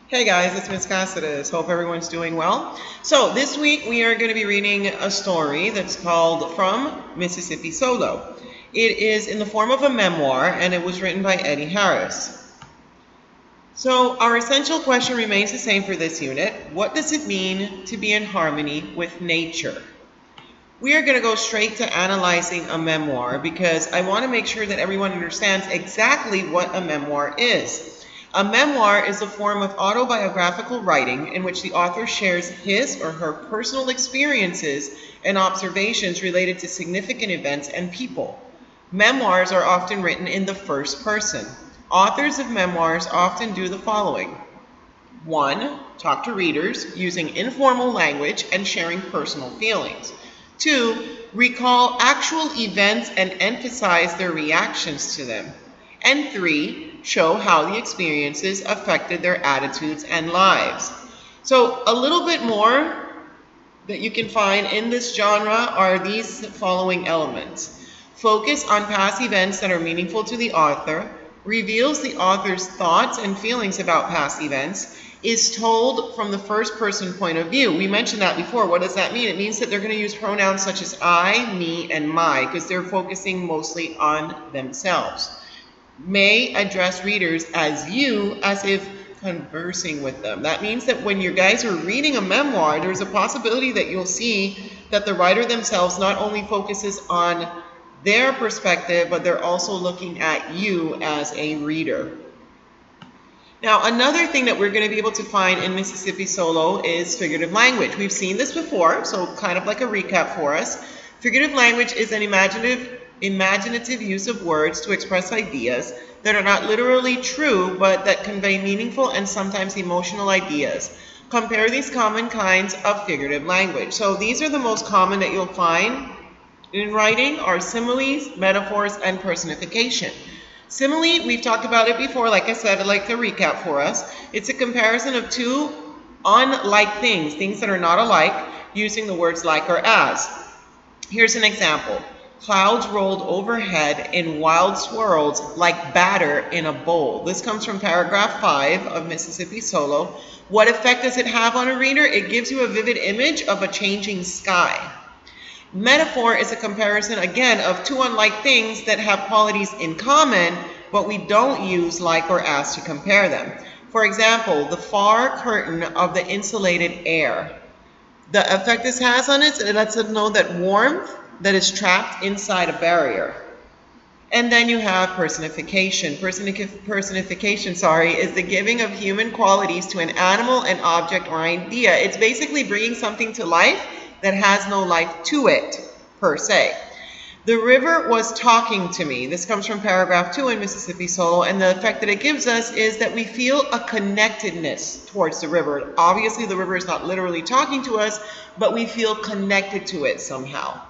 Hey guys, it's Miss Cassidus. Hope everyone's doing well. So this week we are going to be reading a story that's called From Mississippi Solo. It is in the form of a memoir and it was written by Eddie Harris. So our essential question remains the same for this unit. What does it mean to be in harmony with nature? We are going to go straight to analyzing a memoir because I want to make sure that everyone understands exactly what a memoir is. A memoir is a form of autobiographical writing in which the author shares his or her personal experiences and observations related to significant events and people. Memoirs are often written in the first person. Authors of memoirs often do the following. 1. Talk to readers using informal language and sharing personal feelings. 2. Recall actual events and emphasize their reactions to them. And 3. Show how the experiences affected their attitudes and lives. So a little bit more that you can find in this genre are these following elements. Focus on past events that are meaningful to the author, reveals the author's thoughts and feelings about past events, is told from the first person point of view. We mentioned that before. What does that mean? It means that they're going to use pronouns such as I, me, and my because they're focusing mostly on themselves. May address readers as you, as if conversing with them. That means that when you guys are reading a memoir, there's a possibility that you'll see that the writer themselves not only focuses on their perspective, but they're also looking at you as a reader. Now, another thing that we're going to be able to find in Mississippi Solo is figurative language. We've seen this before, so kind of like a recap for us. Figurative language is an imaginative use of words to express ideas that are not literally true, but that convey meaningful and sometimes emotional ideas. Compare these common kinds of figurative language. So these are the most common that you'll find in writing are similes, metaphors, and personification. Simile, we've talked about it before. Like I said, I'd like to recap for us. It's a comparison of two unlike things, things that are not alike, using the words like or as. Here's an example. Clouds rolled overhead in wild swirls like batter in a bowl. This comes from paragraph 5 of Mississippi Solo. What effect does it have on a reader? It gives you a vivid image of a changing sky. Metaphor is a comparison, again, of two unlike things that have qualities in common, but we don't use like or as to compare them. For example, the far curtain of the insulated air. The effect this has on it lets us know that warmth that is trapped inside a barrier. And then you have personification. Personification, is the giving of human qualities to an animal, an object, or idea. It's basically bringing something to life that has no life to it, per se. The river was talking to me. This comes from paragraph 2 in Mississippi Solo, and the effect that it gives us is that we feel a connectedness towards the river. Obviously, the river is not literally talking to us, but we feel connected to it somehow.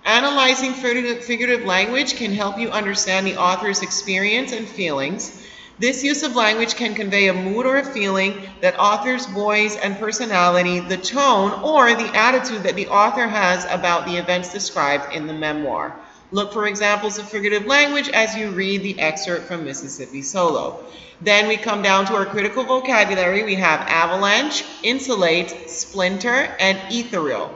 Analyzing figurative language can help you understand the author's experience and feelings. This use of language can convey a mood or a feeling, that author's voice and personality, the tone, or the attitude that the author has about the events described in the memoir. Look for examples of figurative language as you read the excerpt from Mississippi Solo. Then we come down to our critical vocabulary. We have avalanche, insulate, splinter, and ethereal.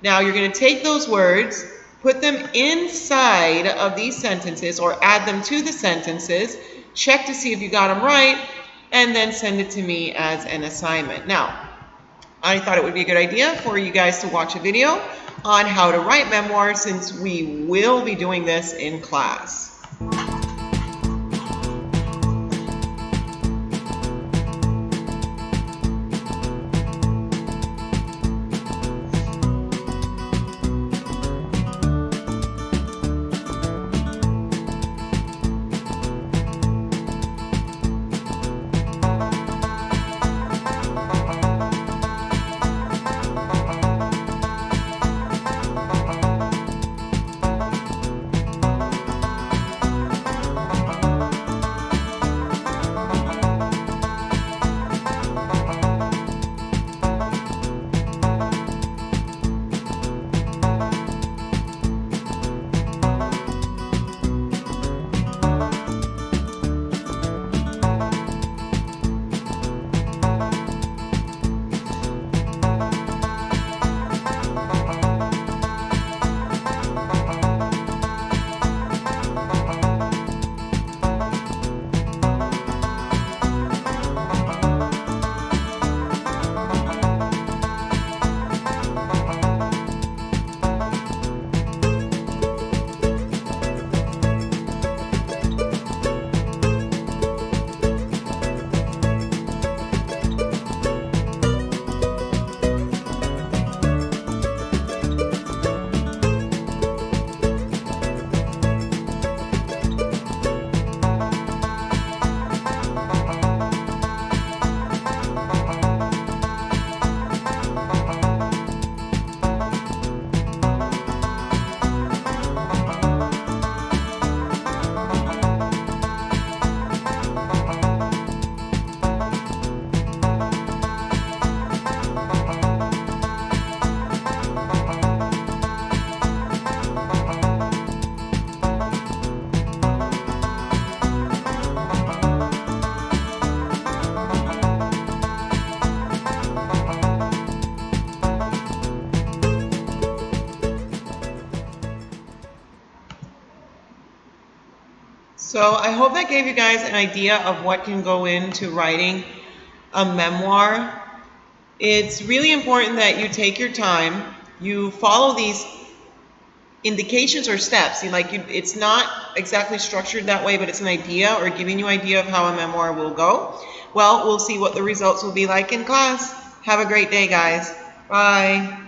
Now you're going to take those words, put them inside of these sentences or add them to the sentences, check to see if you got them right, and then send it to me as an assignment. Now, I thought it would be a good idea for you guys to watch a video on how to write memoirs since we will be doing this in class. So I hope that gave you guys an idea of what can go into writing a memoir. It's really important that you take your time, you follow these indications or steps. It's not exactly structured that way, but it's an idea or giving you an idea of how a memoir will go. Well, we'll see what the results will be like in class. Have a great day, guys. Bye.